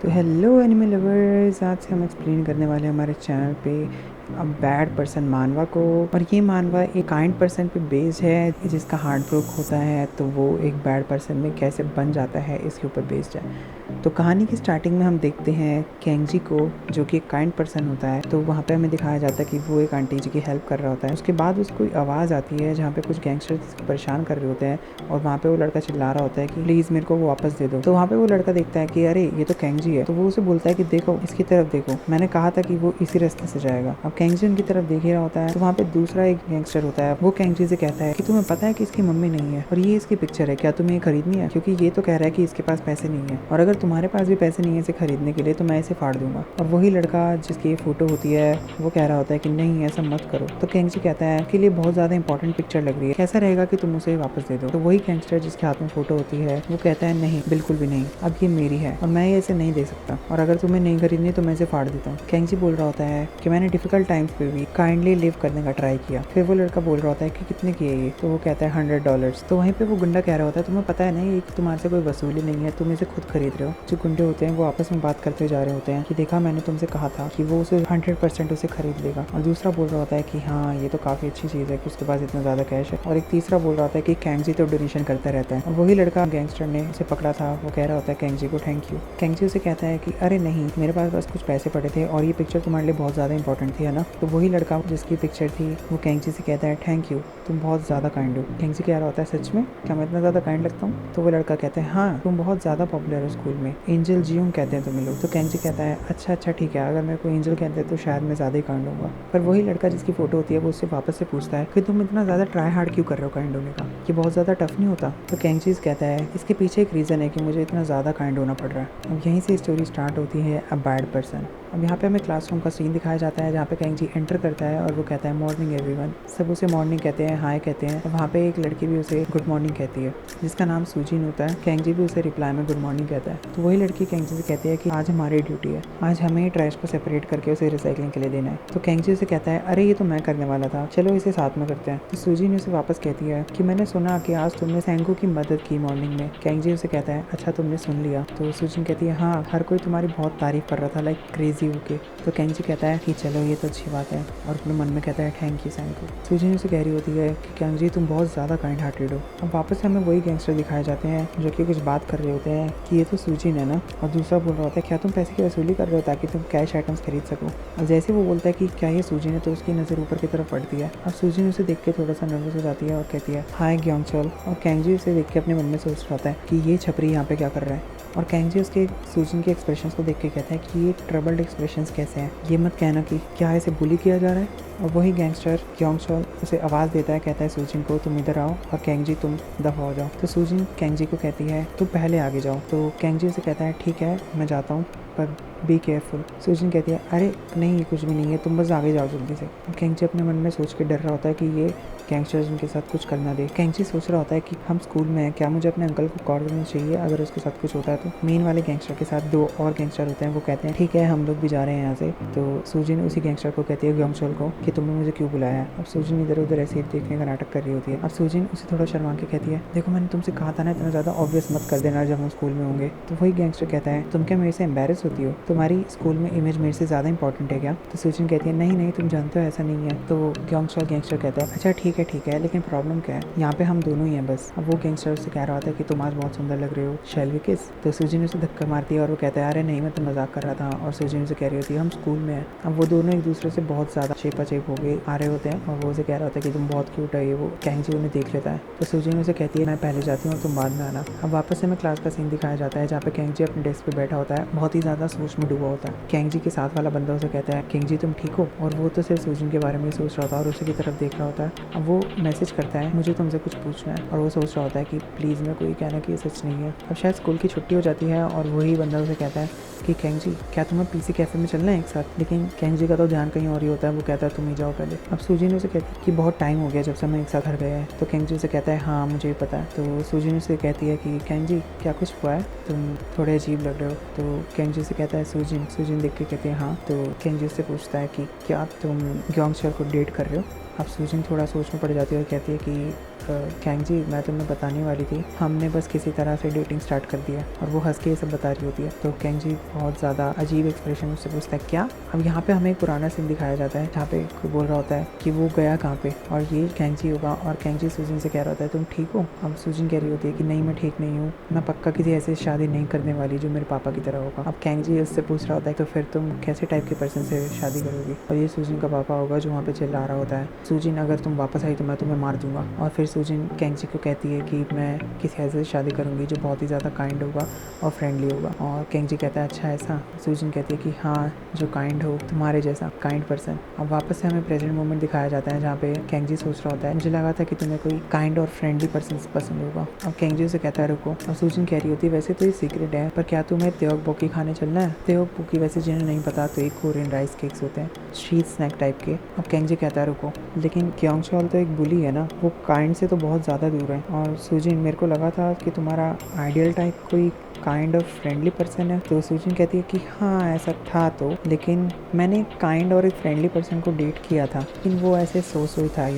तो hello animal lovers, आज से हम एक्सप्लेन करने वाले हैं हमारे चैनल पे अ बैड पर्सन मानवा को। और ये मानवा एक काइंड पर्सन पे बेस्ड है, जिसका हार्ट ब्रोक होता है तो वो एक बैड पर्सन में कैसे बन जाता है, इसके ऊपर बेस्ड है। तो कहानी की स्टार्टिंग में हम देखते हैं केंगजी को, जो कि एक काइंड पर्सन होता है। तो वहाँ पे हमें दिखाया जाता है कि वो एक आंटी जी की हेल्प कर रहा होता है। उसके बाद उसको आवाज़ आती है जहाँ पे कुछ गैंगस्टर्स परेशान कर रहे होते हैं, और वहाँ पे वो लड़का चिल्ला रहा होता है कि प्लीज़ मेरे को वो वापस दे दो। तो वहाँ पे वो लड़का देखता है कि अरे ये तो केंगजी है। तो वो उसे बोलता है कि देखो इसकी तरफ देखो, मैंने कहा था कि वो इसी रास्ते से जाएगा। अब केंगजी उनकी तरफ देख ही रहा होता है। तो वहाँ पे दूसरा एक गैंगस्टर होता है, वो केंगजी से कहता है कि तुम्हें पता है कि इसकी मम्मी नहीं है और ये इसकी पिक्चर है, क्या तुम्हें ये खरीदनी है? क्योंकि ये तो कह रहा है कि इसके पास पैसे नहीं है, और अगर तुम्हारे पास भी पैसे नहीं है इसे खरीदने के लिए तो मैं इसे फाड़ दूंगा। और वही लड़का जिसकी ये फोटो होती है वो कह रहा होता है कि नहीं ऐसा मत करो। तो केंगजी कहता है कि लिए बहुत ज्यादा इंपॉर्टेंट पिक्चर लग रही है, कैसा रहेगा कि तुम उसे वापस दे दो। तो वही गैंगस्टर जिसके हाथ में फोटो होती है वो कहता है नहीं, बिल्कुल भी नहीं, अब ये मेरी है और मैं ये इसे नहीं दे सकता, और अगर तुम्हें नहीं खरीदनी तो मैं इसे फाड़ देता हूँ। केंगजी बोल रहा होता है कि मैंने डिफिकल्ट टाइम्स पे भी काइंडली लिव करने का ट्राई किया। फिर वो लड़का बोल रहा होता है कि कितने किए ये? तो वो कहता है $100। तो वहीं पे वो गुंडा कह रहा होता है तुम्हें पता है नहीं, ये तुम्हारे से कोई वसूली नहीं है, तुम इसे खुद खरीद रहे हो। जो गुंडे होते हैं वो आपस में बात करते जा रहे होते हैं कि देखा मैंने तुमसे कहा था कि वो उसे 100% उसे खरीद लेगा। और दूसरा बोल रहा होता है कि हाँ ये तो काफी अच्छी चीज है कि उसके पास इतना ज्यादा कैश है। और एक तीसरा बोल रहा होता है कि केंगजी तो डोनेशन करता रहता है। और वही लड़का गैंगस्टर ने उसे पकड़ा था वो कह रहा होता है केंगजी को थैंक यू। केंगजी उसे कहता है कि अरे नहीं, मेरे पास बस कुछ पैसे पड़े थे और ये पिक्चर तुम्हारे लिए बहुत ज्यादा इंपॉर्टेंट थी, है ना? तो वही लड़का जिसकी पिक्चर थी वो केंगजी से कहता है थैंक यू, तुम बहुत ज्यादा काइंड हो। केंगजी कह रहा होता है सच में, क्या मैं इतना ज्यादा काइंड लगता हूँ? तो वो लड़का कहता है हाँ, तुम बहुत ज्यादा पॉपुलर हो स्कूल में, एंजल जियोंग कहते हैं तुम्हें लोग। तो केंगजी कहता है अच्छा ठीक है, अगर मेरे को एंजल कहते हैं तो शायद मैं ज्यादा ही काइंड होऊंगा। पर वही लड़का जिसकी फोटो होती है वो उससे वापस से पूछता है कि तुम इतना ज्यादा ट्राई हार्ड क्यों कर रहे हो काइंड होने का, ये बहुत ज्यादा टफ नहीं होता? तो केंगजी कहता है इसके पीछे एक रीजन है कि मुझे इतना ज्यादा काइंड होना पड़ रहा है। अब यहीं से स्टोरी स्टार्ट होती है अ बैड पर्सन। अब यहाँ पे हमें क्लासरूम का सीन दिखाया जाता है जहाँ पे केंगजी एंटर करता है और वो कहता है मॉर्निंग एवरीवन। सब उसे मॉर्निंग कहते हैं, हाय कहते हैं। और वहाँ पे एक लड़की भी उसे गुड मॉर्निंग कहती है जिसका नाम सूजिन होता है। केंगजी भी उसे रिप्लाई में गुड मॉर्निंग कहता है। तो वही लड़की केंगजी से कहती है कि आज हमारी ड्यूटी है, आज हमें ट्रैश को सेपरेट करके उसे रिसाइकलिंग के लिए देना है। तो केंगजी उसे कहता है अरे ये तो मैं करने वाला था, चलो इसे साथ में करते हैं। तो सूजिन उसे वापस कहती है कि मैंने सुना कि आज तुमने सैंगो की मदद की मॉर्निंग में। केंगजी उसे कहता है अच्छा तुमने सुन लिया? तो सूजिन कहती है हाँ, हर कोई तुम्हारी बहुत तारीफ कर रहा था लाइक क्रेजी होके। तो केंगजी कहता है कि चलो ये तो अच्छी बात है, और अपने मन में कहता है थैंक यू सैंगो। सूजिन उसे कह रही होती है कि केंगजी तुम बहुत ज़्यादा काइंड हार्टेड हो। अब वापस से हमें वही गैंगस्टर दिखाए जाते हैं जो कि कुछ बात कर रहे होते हैं कि ये तो सूजिन है ना। और दूसरा बोल रहा होता है क्या तुम पैसे की वसूली कर रहे हो ताकि तुम कैश आइटम्स खरीद सको? और जैसे वो बोलता है कि क्या ये सूजिन है तो उसकी नज़र ऊपर की तरफ पड़ती है। अब सूजिन उसे देख के थोड़ा सा नर्वस हो जाती है और कहती है हाय ग्योंगचोल। और केंगजी उसे देख के अपने मन में सोच रहा होता है कि ये छपरी यहाँ पे क्या कर रहा है। और केंगजी उसके सूजिन के एक्सप्रेशंस को देख के कहता है कि ये ट्रबल्ड एक्सप्रेशंस कैसे हैं, ये मत कहना कि क्या इसे बुली किया जा रहा है। और वही गैंगस्टर ग्योंगचोल उसे आवाज़ देता है, कहता है सूजिन को तुम इधर आओ और केंगजी तुम दफा हो जाओ। तो सूजिन केंगजी को कहती है तुम पहले आगे जाओ। तो केंगजी उसे कहता है ठीक है मैं जाता हूँ, पर बी केयरफुल। सूजिन कहती है अरे नहीं ये कुछ भी नहीं है, तुम बस आगे जाओ जल्दी से। और केंगजी अपने मन में सोच के डर रहा होता है कि ये गैंगस्टर्स उनके साथ कुछ करना दे। केंगजी सोच रहा होता है कि हम स्कूल में हैं, क्या मुझे अपने अंकल को कॉल करना चाहिए अगर उसके साथ कुछ होता है तो? मेन वाले गैंगस्टर के साथ दो और गैंगस्टर होते हैं, वो कहते हैं ठीक है हम लोग भी जा रहे हैं यहाँ से। तो सूजिन उसी गैंगस्टर को कहती है ग्योंगचोल को कि तुमने मुझे क्यों बुलाया है। अब सूजिन इधर उधर ऐसे ही देखने का नाटक कर रही होती है। अब सूजिन उसे थोड़ा शर्मा के कहती है देखो मैंने तुमसे कहा था ना इतना ज़्यादा ऑब्वियस मत कर देना जब हम स्कूल में होंगे। तो वही गैंगस्टर कहता है तुम क्या मेरे से एम्बेरस होती हो, तुम्हारी स्कूल में इमेज मेरे से ज़्यादा इंपॉर्टेंट है क्या? तो सूजिन कहती है नहीं तुम जानते हो ऐसा नहीं है। तो ग्योंगचोल गैंगस्टर कहता है अच्छा ठीक है लेकिन प्रॉब्लम क्या है, यहाँ पे हम दोनों ही हैं बस। अब वो गैंगस्टर से कह रहा होता है कि तुम आज बहुत सुंदर लग रहे हो, शैल वी किस? तो सूजिन उसे धक्का मारती है और वो कहता है अरे नहीं मैं तो मजाक कर रहा था। और सूजिन उसे कह रही होती है हम स्कूल में हैं। अब वो दोनों एक दूसरे से बहुत ज़्यादा चेपाचेप हो गए आ रहे होते हैं, और वो उसे कह रहा होता है कि तुम बहुत क्यूट है ये वो। केंगजी उन्हें देख लेता है तो सूजिन उसे कहती है मैं पहले जाती हूँ तुम बाद में आना। अब वापस से हमें क्लास का सीन दिखाया जाता है जहाँ पे केंगजी अपने डेस्क पे बैठा होता है, बहुत ही ज़्यादा सोच में डूबा होता है। केंगजी के साथ वाला बंदा उसे कहता है केंगजी तुम ठीक हो? और वो तो सिर्फ सूजिन के बारे में सोच रहा था और उसी की तरफ देख रहा होता है। अब वो मैसेज करता है मुझे तुमसे कुछ पूछना है, और वो सोच रहा होता है कि प्लीज़ मैं कोई कहना कि ये सच नहीं है। अब शायद स्कूल की छुट्टी हो जाती है और वही बंदा उसे कहता है कि केंगजी क्या तुम्हें पीसी कैफे में चलना है एक साथ? लेकिन केंगजी का तो ध्यान कहीं और ही होता है, वो कहता है तुम ही जाओ पहले। अब सूजिन उसे कहती है कि बहुत टाइम हो गया जब से हम एक साथ घर गए हैं। तो केंगजी उसे कहता है हाँ मुझे भी पता है। तो सूजिन उसे कहती है कि केंगजी क्या कुछ हुआ है, तुम थोड़े अजीब लग रहे हो। तो केंगजी से कहता है सूजिन देख के कहती है हाँ। तो केंगजी से पूछता है कि क्या तुम ग्योंगचोल को डेट कर रहे हो? अब सूजिन थोड़ा सोच में पड़ जाती है और कहती है कि कैंजी मैं तुम्हें बताने वाली थी, हमने बस किसी तरह से डेटिंग स्टार्ट कर दिया। और वो हंस के ये सब बता रही होती है। तो कैंजी बहुत ज़्यादा अजीब एक्सप्रेशन उससे पूछता है क्या। अब यहाँ पे हमें एक पुराना सीन दिखाया जाता है जहाँ पे कोई बोल रहा होता है कि वो गया कहाँ पे, और ये कैंजी होगा। और कैंजी सूजिन से कह रहा होता है तुम ठीक हो। अब सूजिन कह रही होती है कि नहीं मैं ठीक नहीं हूँ, मैं पक्का किसी ऐसे शादी नहीं करने वाली जो मेरे पापा की तरह होगा। अब कैंजी उससे पूछ रहा होता है तो फिर तुम कैसे टाइप के पर्सन से शादी करोगी। और ये सूजिन का पापा होगा जो वहाँ पे चिल्ला रहा होता है सूजिन अगर तुम वापस आई तो मैं तुम्हें मार दूंगा। और फिर सूजिन कैंजी को कहती है कि मैं किसी ऐसे से शादी करूँगी जो बहुत ही ज़्यादा काइंड होगा और फ्रेंडली होगा। और कैंजी कहता है अच्छा ऐसा। सूजिन कहती है कि हाँ जो काइंड हो, तुम्हारे जैसा काइंड पर्सन। अब वापस से हमें प्रेजेंट मोमेंट दिखाया जाता है जहाँ पे कैंजी सोच रहा होता है मुझे लगा था कि तुम्हें कोई काइंड और फ्रेंडली पर्सन पसंद होगा। अब कैंजी उसे कहता है रुको। और सूजिन कह रही होती है वैसे तो ये सीक्रेट है, पर क्या तुम्हें तेओक बोकी खाने चलना है। तेओक बोकी वैसे जिन्हें नहीं पता तो एक कोरियन राइस केक्स होते हैं, स्ट्रीट स्नैक टाइप के। अब कैंजी कहता है रुको, लेकिन क्योंगचॉल तो एक बुली है ना, वो काइंड से तो बहुत ज़्यादा दूर है। और सूजिन मेरे को लगा था कि तुम्हारा आइडियल टाइप कोई काइंड और फ्रेंडली पर्सन है। तो सूजिन कहती है कि हाँ ऐसा था तो, लेकिन मैंने एक काइंड और एक फ्रेंडली पर्सन को डेट किया था, लेकिन वो ऐसे सो था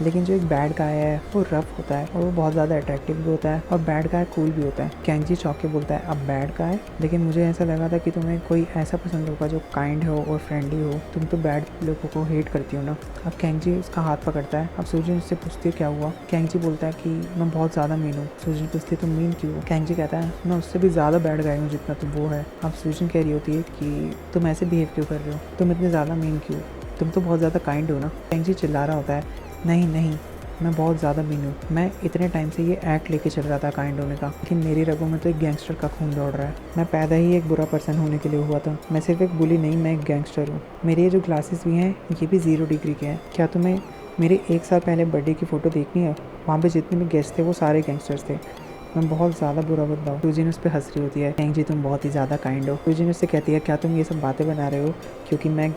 लेकिन जो एक बैड गाय है वो रफ होता है और वो बहुत ज़्यादा अट्रैक्टिव भी होता है और बैड गाय कूल भी होता है। कैंजी चौक के बोलता है अब बैड गाय, लेकिन मुझे ऐसा लगा था कि तुम्हें कोई ऐसा पसंद होगा जो काइंड हो और फ्रेंडली हो, तुम तो बैड लोगों को हेट करती हो ना। अब कैंजी उसका हाथ पकड़ता है। अब सूजिन उससे पूछती है क्या हुआ। कैंजी बोलता है कि मैं बहुत ज़्यादा मीन हूँ। सूजिन पूछती है तुम मीन क्यों हो। कैंजी कहता है मैं उससे भी ज़्यादा बैड गाय हूँ जितना तुम वो है। अब सूजिन कह रही होती है कि तुम ऐसे बिहेव क्यों कर रहे हो, तुम इतने ज़्यादा मीन क्यों, तुम तो बहुत ज़्यादा काइंड हो ना। कैंजी चिल्ला रहा होता है नहीं नहीं मैं बहुत ज़्यादा मीन हूँ, मैं इतने टाइम से ये एक्ट लेके चल रहा था काइंड होने का, लेकिन मेरी रगों में तो एक गैंगस्टर का खून दौड़ रहा है। मैं पैदा ही एक बुरा पर्सन होने के लिए हुआ था, मैं सिर्फ एक बुली नहीं मैं एक गैंगस्टर हूँ। मेरे ये जो ग्लासेस भी हैं ये भी 0 डिग्री के हैं। क्या तुम्हें मेरे 1 साल पहले बर्थडे की फ़ोटो देखनी है, वहाँ पे जितने भी गेस्ट थे वो सारे गैंगस्टर्स थे। मैं बहुत ज़्यादा बुरा बंदा हूँ। सूजिन उस पर हंस रही होती है कैंजी तुम बहुत ही ज़्यादा काइंड हो। सूजिन उससे कहती है क्या तुम ये सब बातें बना रहे हो क्योंकि मैं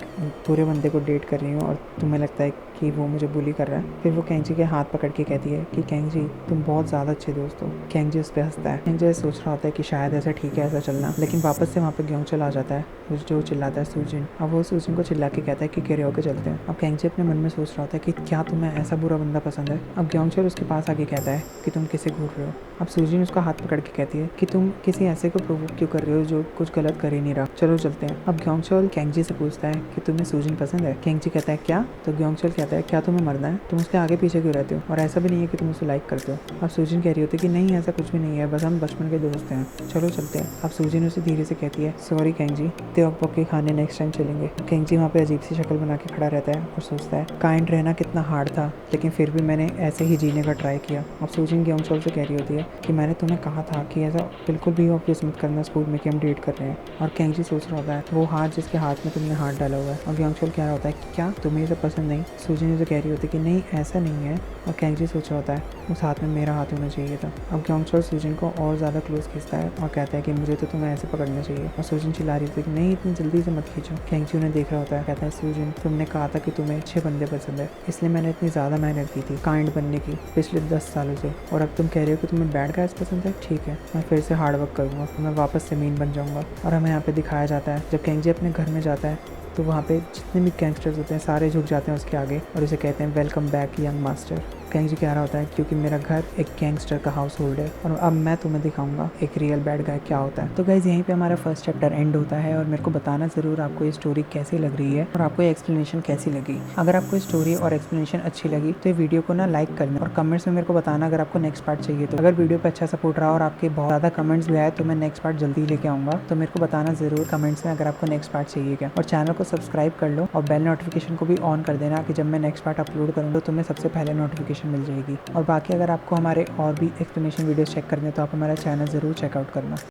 पूरे बंदे को डेट कर रही हूँ और तुम्हें लगता है कि वो मुझे बुली कर रहा है। फिर वो कैंजी के हाथ पकड़ के कहती है कि कैंजी तुम बहुत ज़्यादा अच्छे दोस्त हो। कैंजी उस पर हंसता है। कैंजी सोच रहा होता है कि शायद ऐसा ठीक है ऐसा चलना, लेकिन वापस से वहाँ पे ग्योंगचल आ जाता है जो चिल्लाता है सूजिन। अब वो सूजिन को चिल्ला के कहता है कि कैरियोके चलते हैं। अब कैंजी अपने मन में सोच रहा होता है कि क्या तुम्हें ऐसा बुरा बंदा पसंद है। अब ग्योंगचल उसके पास आके कहता है कि तुम किसे घूर रहे हो। अब सूजिन उसका हाथ पकड़ के कहती है कि तुम किसी ऐसे को प्रोवोक क्यों कर रहे हो जो कुछ गलत कर ही नहीं रहा, चलो चलते हैं। अब ग्योंगचल कैंजी से पूछता है कि तुम्हें सूजिन पसंद है। कैंजी कहता है क्या। तो ग्योंगचल कहता है क्या तुम्हें मरना है, तुम उसके आगे पीछे क्यों रहते हो, और ऐसा भी नहीं है कि तुम उसे लाइक करते हो। अब सूजिन कह रही होती है कि नहीं ऐसा कुछ भी नहीं है, बस हम बचपन के दोस्त हैं, चलो चलते हैं। अब सूजिन उसे धीरे से कहती है सॉरी कैंजी, तेओक बोकी खाने नेक्स्ट टाइम चलेंगे। कैंजी वहाँ पे अजीब सी शक्ल बना के खड़ा रहता है और सोचता है काइंड रहना कितना हार्ड था, लेकिन फिर भी मैंने ऐसे ही जीने का ट्राई किया। अब सूजिन ग्योंगचल से कह रही होती है कि मैंने तुम्हें कहा था कि ऐसा बिल्कुल भी ऑब्वियस मत करना स्कूल में कि हम डेट कर रहे हैं। और कैंजी सोच रहा होता है वो हाथ जिसके हाथ में तुमने हाथ डाला हुआ है। और ग्योंगचल कह रहा होता है कि क्या तुम्हें ये सब पसंद नहीं। सूजिन उसे कह रही होती है कि नहीं ऐसा नहीं है। और कैंजी सोच रहा होता है उस हाथ में मेरा हाथ होना चाहिए था। अब ग्योंगचल सूजिन को और ज़्यादा क्लोज खींचता है और कहता है कि मुझे तो तुम्हें ऐसे पकड़ना चाहिए। और सूजिन चिल्ला रही थी कि नहीं इतनी जल्दी से मत खींचो। कैंजी उन्हें देख रहा होता है, कहता है सूजिन तुमने कहा था कि तुम्हें अच्छे बंदे पसंद है, इसलिए मैंने इतनी ज़्यादा मेहनत की थी काइंड बनने की पिछले 10 सालों से, और अब तुम कह रहे हो कि तुम्हें बैड गाइज पसंद है। ठीक है मैं फिर से हार्ड वर्क करूँगा, मैं वापस से मीन बन जाऊँगा। और हमें यहाँ पे दिखाया जाता है जब कैंजी अपने घर में जाता है तो वहाँ पे जितने भी गैंगस्टर्स होते हैं सारे झुक जाते हैं उसके आगे और उसे कहते हैं वेलकम बैक यंग मास्टर। कैंजी कह रहा होता है क्योंकि मेरा घर एक गैंगस्टर का हाउस होल्ड है और अब मैं तुम्हें दिखाऊंगा एक रियल बैड गाय क्या होता है। तो गाइज यहीं पे हमारा फर्स्ट चैप्टर एंड होता है और मेरे को बताना ज़रूर आपको ये स्टोरी कैसी लग रही है और आपको ये एक्सप्लेनेशन कैसी लगी। अगर आपको ये स्टोरी और एक्सप्लेनेशन अच्छी लगी तो ये वीडियो को ना लाइक करना और कमेंट्स में मेरे को बताना अगर आपको नेक्स्ट पार्ट चाहिए। तो अगर वीडियो पर अच्छा सपोर्ट रहा और आपके बहुत ज़्यादा कमेंट्स भी आए तो मैं नेक्स्ट पार्ट जल्दी लेके आऊँगा। तो मेरे को बताना ज़रूर कमेंट्स में अगर आपको नेक्स्ट पार्ट चाहिए क्या। और चैनल को सब्सक्राइब कर लो और बेल नोटिफिकेशन को भी ऑन कर देना कि जब मैं नेक्स्ट पार्ट अपलोड करूँगा तो तुम्हें सबसे पहले नोटिफिकेशन मिल जाएगी। और बाकी अगर आपको हमारे और भी एक्सप्लेनेशन वीडियोस चेक करने तो आप हमारा चैनल ज़रूर चेकआउट करना।